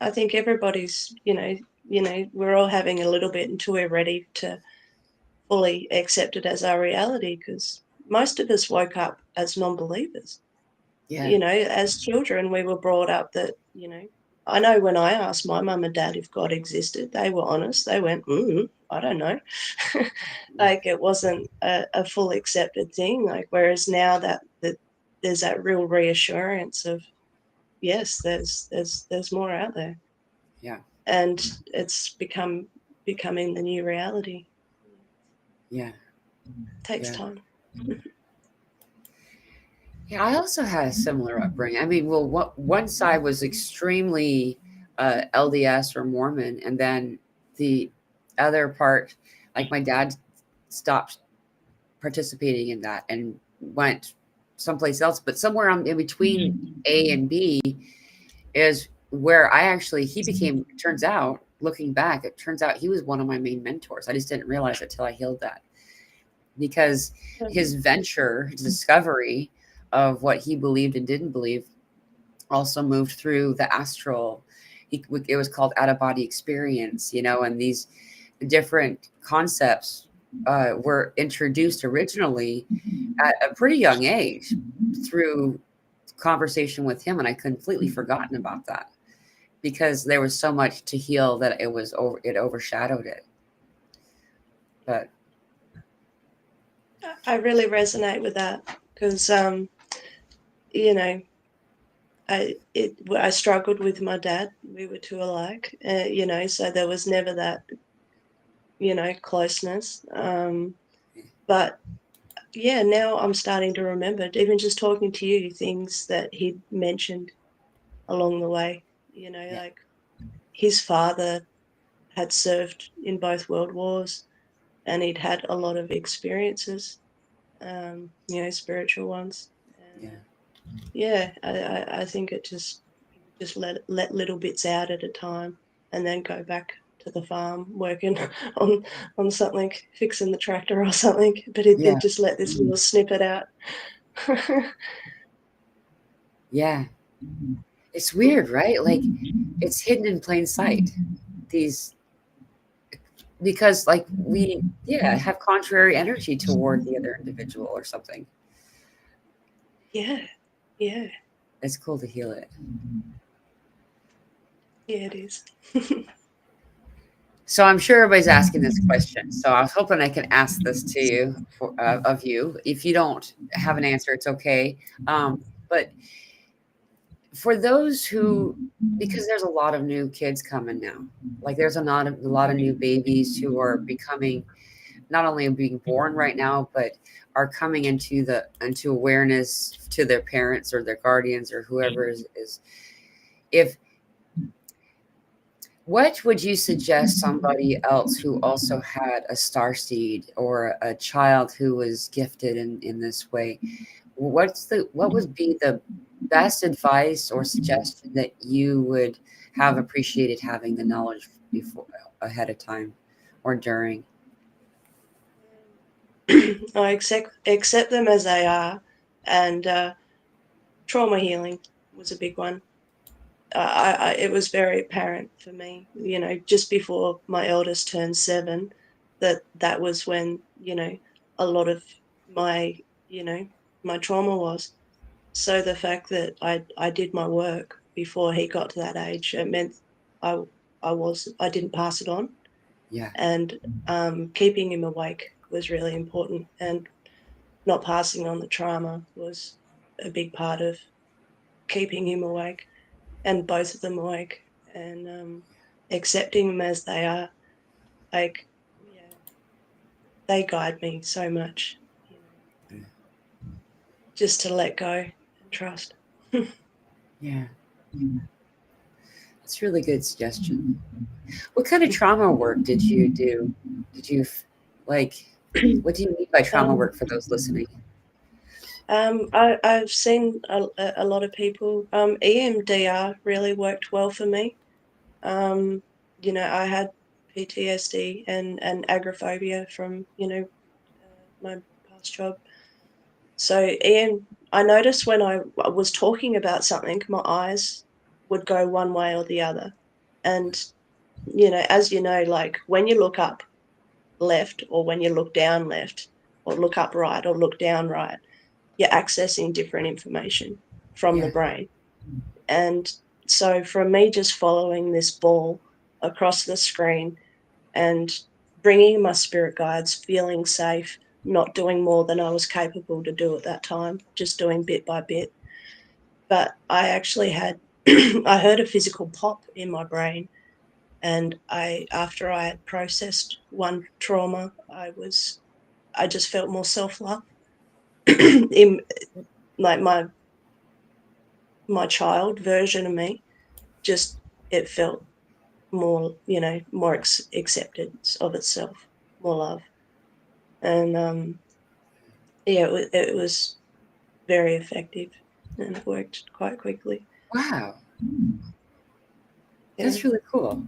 think everybody's, we're all having a little bit until we're ready to fully accept it as our reality, because most of us woke up as non-believers. As children, we were brought up that, I know when I asked my mum and dad if God existed, they were honest. They went, I don't know. Like it wasn't a full accepted thing. Like, whereas now that there's that real reassurance of, yes, there's more out there. Yeah. And it's becoming the new reality. Yeah. Takes time. Yeah, I also had a similar upbringing. I mean, well, one side was extremely LDS or Mormon, and then the other part, like my dad stopped participating in that and went someplace else. But somewhere in between A and B is where he became, looking back, it turns out he was one of my main mentors. I just didn't realize it till I healed that, because his venture, his discovery of what he believed and didn't believe also moved through the astral. It was called out of body experience, and these different concepts were introduced originally at a pretty young age through conversation with him, and I completely forgotten about that because there was so much to heal that it overshadowed it. But I really resonate with that because, I struggled with my dad. We were two alike, so there was never that, closeness. But yeah, now I'm starting to remember, even just talking to you, things that he mentioned along the way. Like his father had served in both world wars, and he'd had a lot of experiences, spiritual ones. And I think it just let little bits out at a time, and then go back to the farm working on something, fixing the tractor or something. But he'd just let this little snippet out. Yeah. It's weird, right? Like it's hidden in plain sight. Because like we have contrary energy toward the other individual or something. Yeah. It's cool to heal it. Yeah, it is. So I'm sure everybody's asking this question. So I was hoping I can ask this to you of you. If you don't have an answer, it's okay. But for those who, because there's a lot of new kids coming now, like there's a lot of new babies who are becoming, not only being born right now, but are coming into awareness to their parents or their guardians or whoever is if What would you suggest somebody else who also had a star seed or a child who was gifted in this way? What would be the best advice or suggestion that you would have appreciated having the knowledge before ahead of time or during? I accept them as they are, and trauma healing was a big one. It was very apparent for me, just before my eldest turned 7, that was when, a lot of my, my trauma was. So the fact that I did my work before he got to that age, it meant I I didn't pass it on, Yeah, and keeping him awake was really important, and not passing on the trauma was a big part of keeping him awake, and both of them awake, and accepting them as they are. Like, yeah, they guide me so much, just to let go and trust. yeah, that's a really good suggestion. What kind of trauma work did you do? Did you like? What do you mean by trauma um, work for those listening? I've seen a lot of people. EMDR really worked well for me. Um, I had PTSD and agoraphobia from, my past job. So I noticed when I was talking about something, my eyes would go one way or the other. And, as you know, like when you look up left, or when you look down left, or look up right, or look down right, you're accessing different information from the Yeah, brain. And so for me, just following this ball across the screen and bringing my spirit guides, feeling safe, not doing more than I was capable to do at that time, just doing bit by bit. But I actually had, I heard a physical pop in my brain. And after I had processed one trauma, I just felt more self-love. in like my child version of me, just, it felt more, more acceptance of itself, more love. And yeah, it was very effective, and it worked quite quickly. wow, Yeah. that's really cool.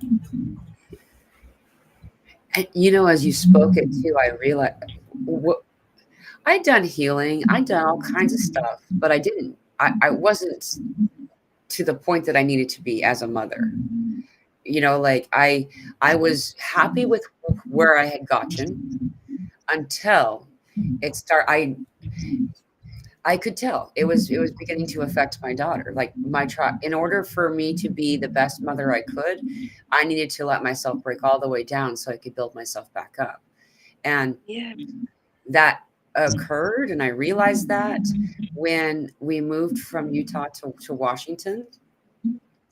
And as you spoke it too, I realized what I'd done healing, I'd done all kinds of stuff, but I wasn't to the point that I needed to be as a mother. Like I was happy with where I had gotten until it start I could tell it was beginning to affect my daughter. Like in order for me to be the best mother I could, I needed to let myself break all the way down so I could build myself back up. And Yeah. that occurred, and I realized that when we moved from Utah to Washington.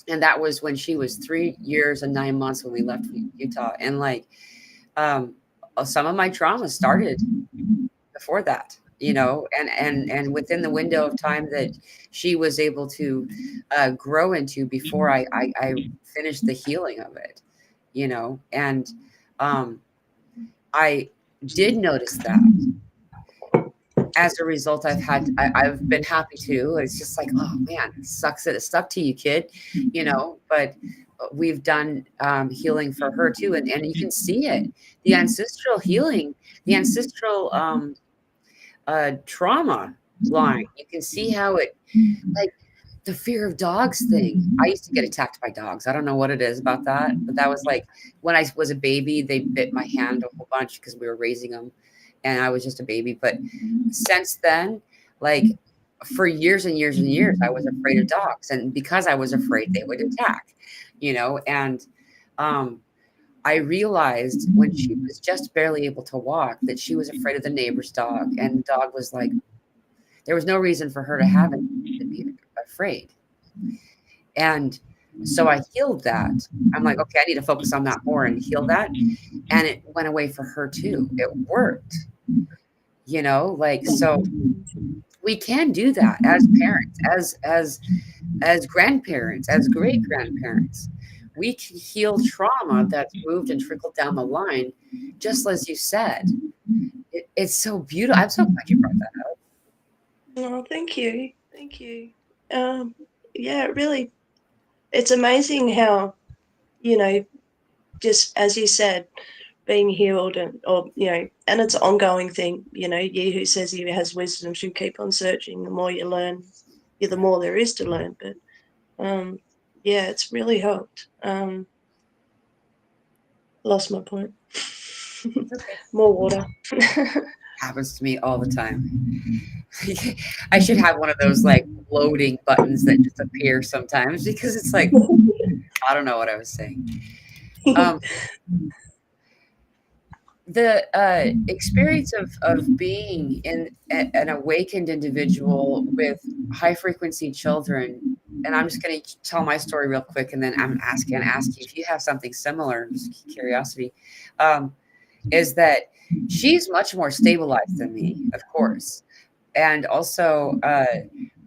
And that was when she was 3 years and 9 months when we left Utah. And like um, some of my trauma started before that, and within the window of time that she was able to grow into before I finished the healing of it, and um, I did notice that. As a result, I've been happy too. It's just like, oh man, it sucks that it stuck to you, kid, but we've done healing for her too. And you can see it, the ancestral healing, the ancestral trauma line. You can see how it, like the fear of dogs thing. I used to get attacked by dogs. I don't know what it is about that, but that was like when I was a baby, they bit my hand a whole bunch because we were raising them and I was just a baby. But since then, like for years and years and years, I was afraid of dogs. And because I was afraid they would attack, and um, I realized when she was just barely able to walk that she was afraid of the neighbor's dog. And the dog was like, there was no reason for her to have it to be afraid. And so I healed that. I'm like, okay, I need to focus on that more and heal that. And it went away for her too. It worked, like so we can do that as parents, as grandparents, as great grandparents. we can heal trauma that's moved and trickled down the line, just as you said. It's so beautiful. I'm so glad you brought that up. Oh, thank you. Thank you. Um, yeah, really, it's amazing how, you know, just as you said, being healed and it's an ongoing thing, ye who says he has wisdom should keep on searching. The more you learn, the more there is to learn. But yeah, it's really helped. Lost my point. Okay. More water. Happens to me all the time. I should have one of those like loading buttons that just appear sometimes because it's like, I don't know what I was saying. The experience of being in an awakened individual with high frequency children, and I'm just going to tell my story real quick, and then I'm going to ask you if you have something similar, just curiosity, is that she's much more stabilized than me, of course, and also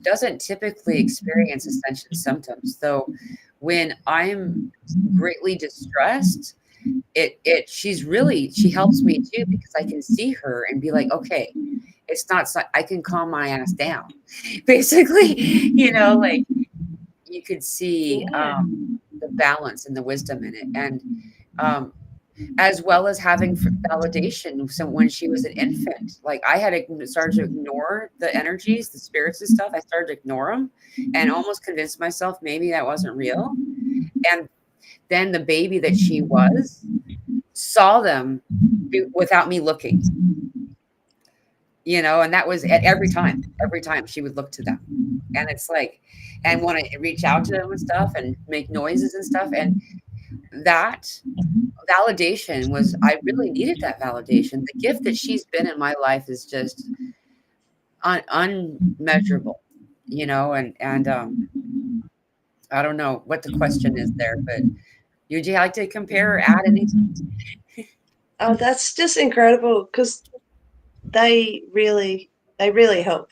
doesn't typically experience ascension symptoms, though when I'm greatly distressed, she helps me too because I can see her and be like, okay, it's not I can calm my ass down. Basically, like you could see Yeah. the balance and the wisdom in it. And as well as having validation. So when she was an infant, like I had started to ignore the energies, the spirits and stuff. I started to ignore them and almost convinced myself maybe that wasn't real. And then the baby that she was saw them without me looking, and that was at every time she would look to them. And it's like, and want to reach out to them and stuff and make noises and stuff. And that validation I really needed that validation. The gift that she's been in my life is just unmeasurable, and I don't know what the question is there, but would you like to compare or add anything? Oh, that's just incredible because they really help.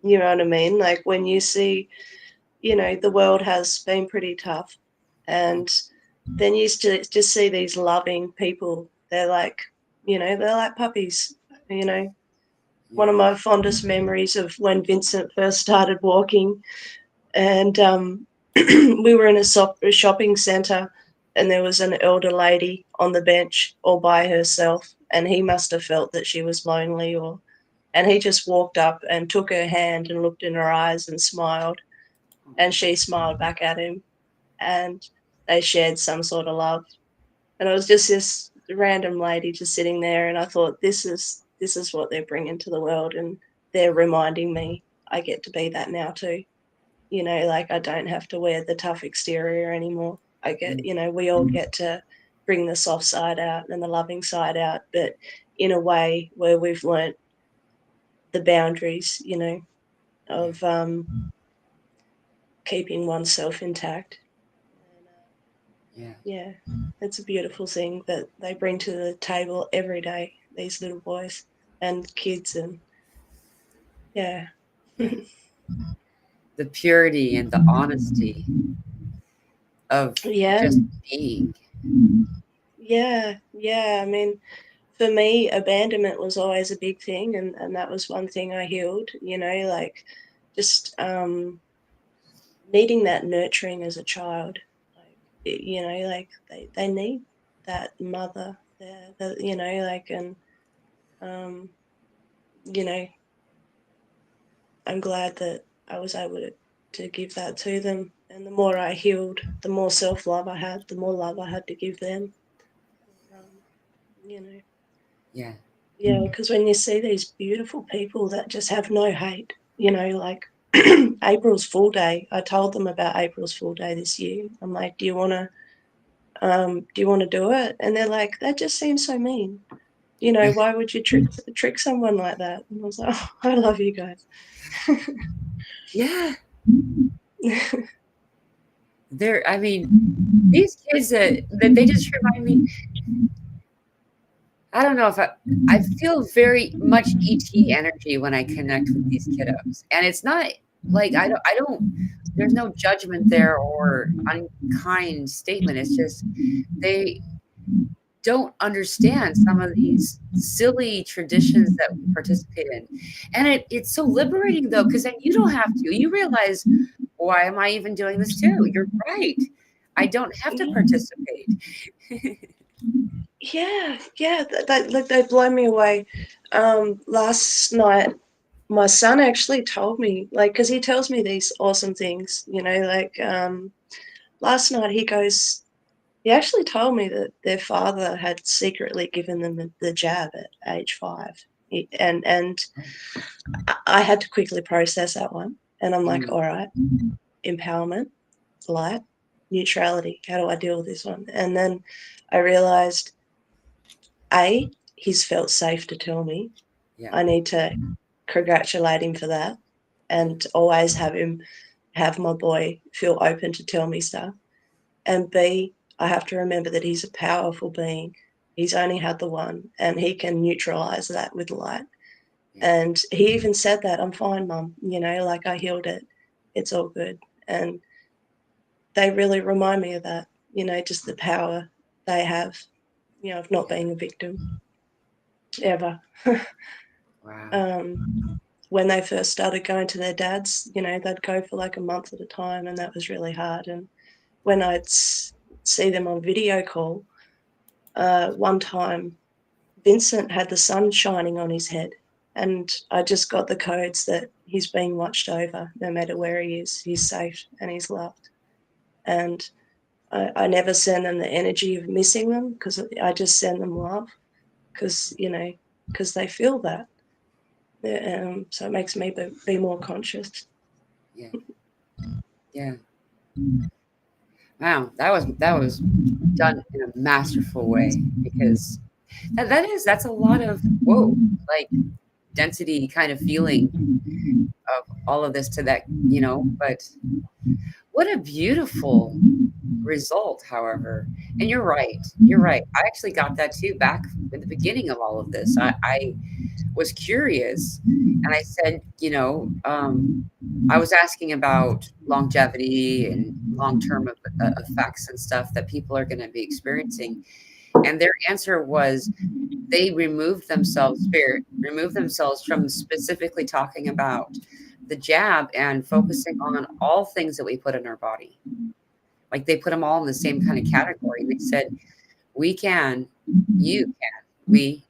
You know what I mean? Like when you see, the world has been pretty tough, and then you just see these loving people. They're like, they're like puppies. One of my fondest memories of when Vincent first started walking, and we were in a shopping centre, and there was an elder lady on the bench all by herself, and he must have felt that she was lonely, and he just walked up and took her hand and looked in her eyes and smiled, and she smiled back at him, and they shared some sort of love. And it was just this random lady just sitting there, and I thought, this is what they're bringing to the world, and they're reminding me I get to be that now too. Like I don't have to wear the tough exterior anymore. I get, we all get to bring the soft side out and the loving side out, but in a way where we've learnt the boundaries, of keeping oneself intact. Yeah, it's a beautiful thing that they bring to the table every day, these little boys and kids, and yeah. The purity and the honesty of just being. Yeah. I mean, for me, abandonment was always a big thing, and that was one thing I healed, like just needing that nurturing as a child. Like, like they need that mother there, like, and, you know, I'm glad that I was able to give that to them. And the more I healed, the more self-love I had, the more love I had to give them. You know. Yeah. Yeah, because when you see these beautiful people that just have no hate, like April's Fool Day, I told them about April's Fool Day this year. I'm like, do you want to do it? And they're like, that just seems so mean. Why would you trick someone like that? And I was like, oh, I love you guys. Yeah. I mean, these kids that they just remind me, I don't know if I feel very much ET energy when I connect with these kiddos. And it's not like, I don't, there's no judgment there or unkind statement. It's just they don't understand some of these silly traditions that we participate in. And it's so liberating though, because then you don't have to. You realize, why am I even doing this too? You're right. I don't have to participate. Yeah, yeah, like they blow me away. Last night, my son actually told me, like, because he tells me these awesome things, like last night he actually told me that their father had secretly given them the jab at age 5. And I had to quickly process that one. And I'm like, Mm, all right, empowerment, light, neutrality. How do I deal with this one? And then I realized, he's felt safe to tell me. yeah, I need to congratulate him for that and always have my boy feel open to tell me stuff. And B, I have to remember that he's a powerful being. He's only had the one, and he can neutralize that with light. yeah, And he even said that, I'm fine, Mum, like I healed it. It's all good. And they really remind me of that, just the power they have, of not yeah. being a victim ever. Wow. When they first started going to their dads, they'd go for like a month at a time, and that was really hard. And when I'd see them on video call, one time Vincent had the sun shining on his head, and I just got the codes that he's being watched over no matter where he is. He's safe and he's loved. And I never send them the energy of missing them, because I just send them love, because they feel that. So it makes me be more conscious. Yeah, yeah. Wow, that was done in a masterful way, because that's a lot of whoa, like density kind of feeling of all of this to that, but what a beautiful result, however. And you're right. You're right. I actually got that too back in the beginning of all of this. I was curious and I said, I was asking about longevity and long-term effects and stuff that people are going to be experiencing. And their answer was they removed themselves from specifically talking about the jab and focusing on all things that we put in our body. Like they put them all in the same kind of category. They said, we can, you can, we,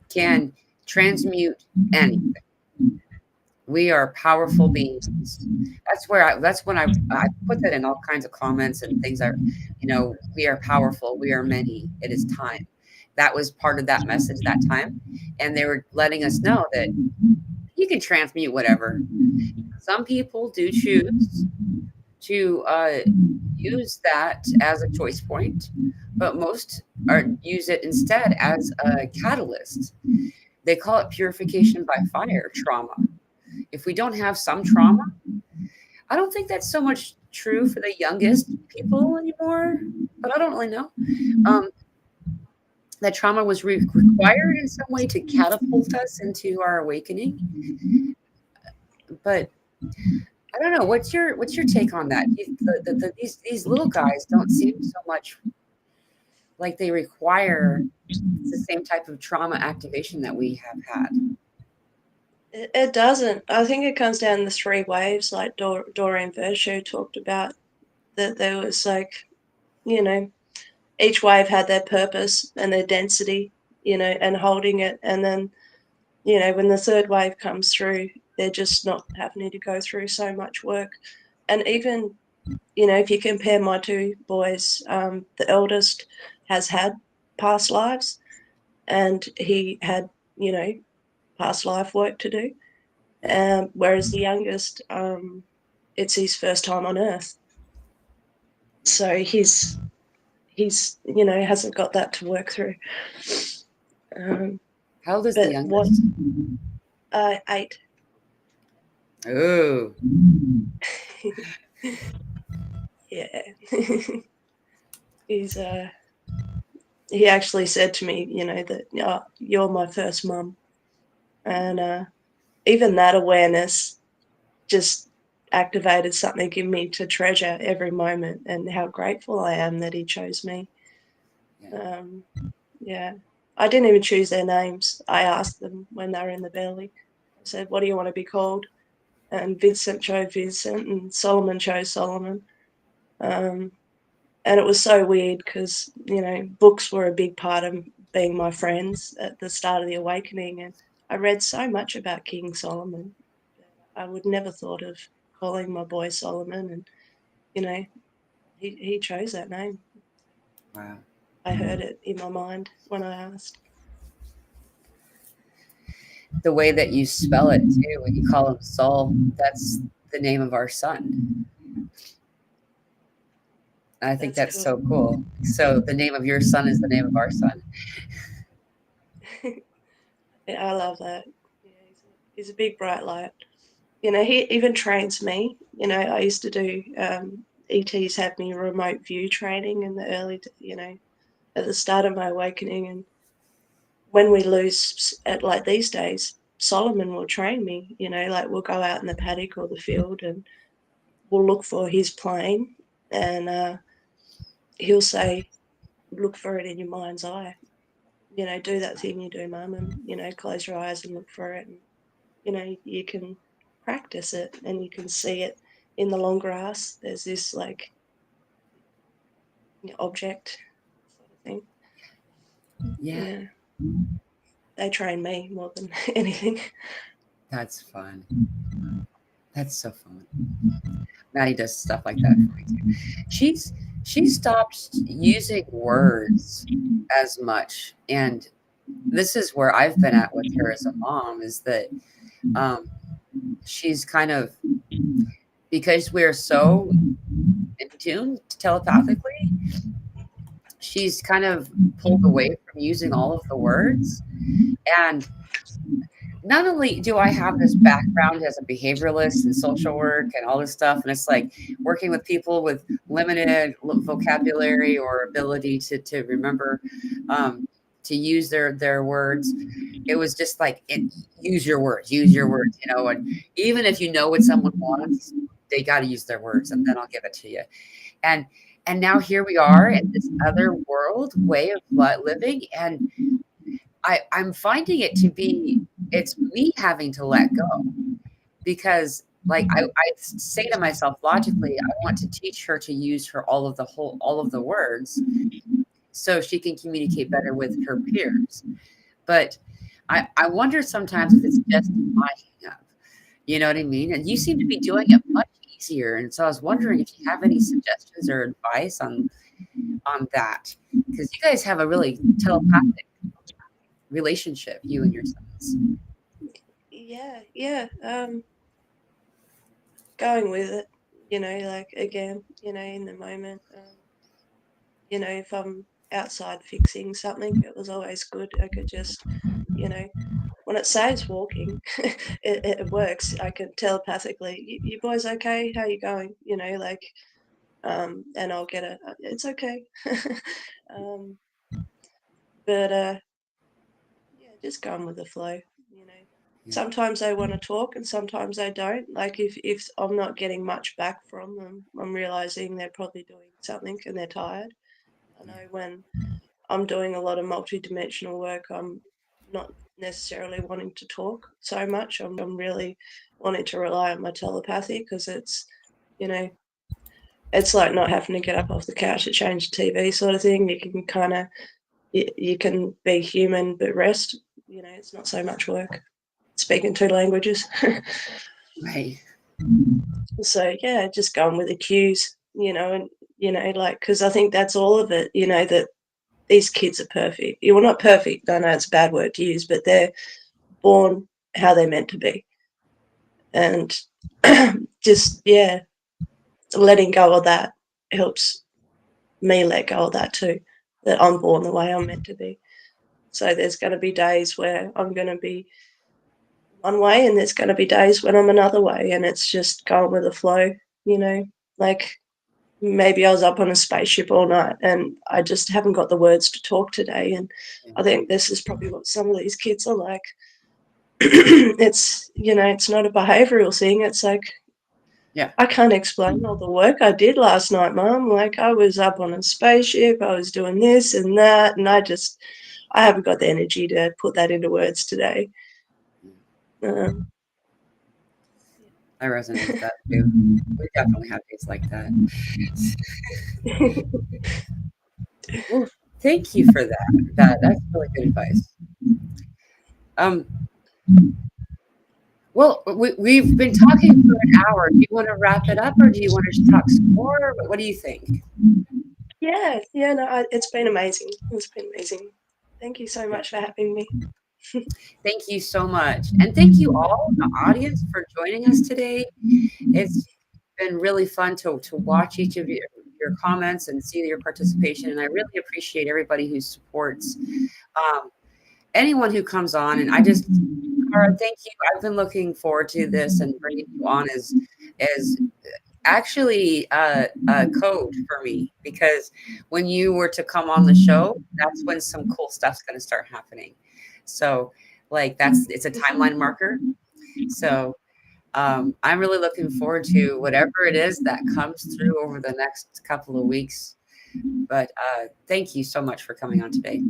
can transmute anything. We are powerful beings. That's when I put that in all kinds of comments and things. We are powerful. We are many. It is time. That was part of that message that time. And they were letting us know that you can transmute whatever. Some people do choose to use that as a choice point, but most use it instead as a catalyst. They call it purification by fire trauma. If we don't have some trauma, I don't think that's so much true for the youngest people anymore, but I don't really know. Um, that trauma was required in some way to catapult us into our awakening. But I don't know. What's your take on that? These little guys don't seem so much like they require the same type of trauma activation that we have had. It doesn't. I think it comes down the 3 waves, like Doreen Virtue talked about, that there was like, each wave had their purpose and their density, and holding it. And then, when the 3rd wave comes through, they're just not having to go through so much work. And even, if you compare my 2 boys, the eldest has had past lives, and he had, past life work to do. Yeah. Whereas the youngest, it's his first time on Earth. Yeah. So he's hasn't got that to work through. How old is the But what youngest? 8? Oh, Yeah. He's he actually said to me, that you're my first mum, and even that awareness, just activated something in me to treasure every moment, and how grateful I am that he chose me. Yeah. I didn't even choose their names. I asked them when they were in the belly. I said, what do you want to be called? And Vincent chose Vincent and Solomon chose Solomon. And it was so weird because, books were a big part of being my friends at the start of the awakening. And I read so much about King Solomon. I would never thought of calling my boy Solomon. And, he chose that name. Wow. I heard it in my mind when I asked. The way that you spell it too, when you call him Saul, that's the name of our son. I think that's so cool. So the name of your son is the name of our son. Yeah, I love that. Yeah, he's a big bright light. He even trains me. I used to do ETs had me remote view training in the early, at the start of my awakening. And when we lose at like these days, Solomon will train me. Like we'll go out in the paddock or the field and we'll look for his plane, and he'll say, "Look for it in your mind's eye." Do that thing you do, Mum, and close your eyes and look for it. And you can practice it and you can see it in the long grass. There's this like object sort of thing. Yeah. They train me more than anything. That's fun. That's so fun. Maddie does stuff like that for me too. She stopped using words as much, and this is where I've been at with her as a mom, is that she's kind of, because we're so in tune telepathically, she's kind of pulled away from using all of the words. And not only do I have this background as a behavioralist and social work and all this stuff, and it's like working with people with limited vocabulary or ability to remember, to use their words. It was just like, use your words, and even if you know what someone wants, they got to use their words, and then I'll give it to you. And now here we are in this other world way of living, and I'm finding it to be, it's me having to let go, because like I say to myself logically, I want to teach her to use all of the words so she can communicate better with her peers. But I wonder sometimes if it's just my hang up. You know what I mean? And you seem to be doing it much easier. And so I was wondering if you have any suggestions or advice on that, because you guys have a really telepathic relationship, you and your sons. Yeah. Going with it, like again, in the moment. If I'm outside fixing something, it was always good. I could just, when it saves walking, it works. I can telepathically, you boys okay? How you going? And I'll get it's okay. But yeah, just going with the flow. Yeah. Sometimes they want to talk and sometimes they don't. Like if I'm not getting much back from them, I'm realizing they're probably doing something and they're tired. I know when I'm doing a lot of multidimensional work, I'm not necessarily wanting to talk so much. I'm really wanting to rely on my telepathy, because it's, it's like not having to get up off the couch to change the TV sort of thing. You can kind of, you can be human but rest. It's not so much work speaking two languages. Right. So yeah, just going with the cues, and like, because I think that's all of it. That these kids are perfect. Well, not perfect. I know it's a bad word to use, but they're born how they're meant to be, and just letting go of that helps me let go of that too. That I'm born the way I'm meant to be. So there's going to be days where I'm going to be one way, and there's going to be days when I'm another way, and it's just going with the flow. Like maybe I was up on a spaceship all night and I just haven't got the words to talk today. And I think this is probably what some of these kids are like. it's, it's not a behavioral thing. It's like, Yeah. I can't explain all the work I did last night, Mum. Like, I was up on a spaceship, I was doing this and that, and I haven't got the energy to put that into words today. I resonate with that too. We definitely have days like that. Well, thank you for that. That's really good advice. Well, we've been talking for an hour. Do you want to wrap it up, or do you want to talk some more? What do you think? Yeah, no, it's been amazing. It's been amazing. Thank you so much for having me. Thank you so much. And thank you all, the audience, for joining us today. It's been really fun to watch each of your comments and see your participation. And I really appreciate everybody who supports anyone who comes on. And Cara, thank you. I've been looking forward to this, and bringing you on as actually a code for me, because when you were to come on the show, that's when some cool stuff's going to start happening. So like it's a timeline marker. So I'm really looking forward to whatever it is that comes through over the next couple of weeks. But thank you so much for coming on today.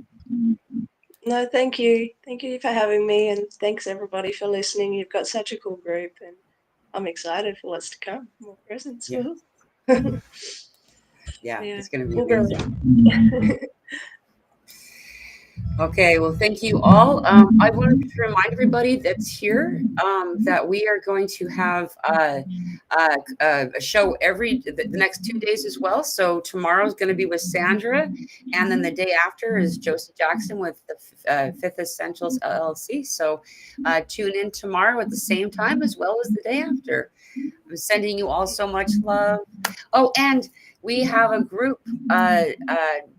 No, thank you. Thank you for having me, and thanks everybody for listening. You've got such a cool group, and I'm excited for what's to come. More presents. Yeah. Yeah, it's going to be we'll amazing. Okay, well, thank you all. I wanted to remind everybody that's here that we are going to have a show the next 2 days as well. So tomorrow is going to be with Sandra, and then the day after is Josie Jackson with the Fifth Essentials LLC. So tune in tomorrow at the same time as well as the day after. I'm sending you all so much love. Oh, and we have a group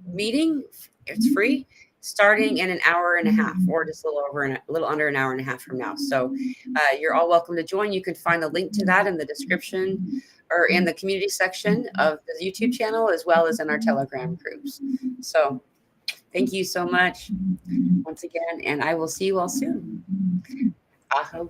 meeting. It's free, starting in an hour and a half, or just a little under an hour and a half from now. So you're all welcome to join. You can find the link to that in the description or in the community section of the YouTube channel, as well as in our Telegram groups. So thank you so much once again, and I will see you all soon.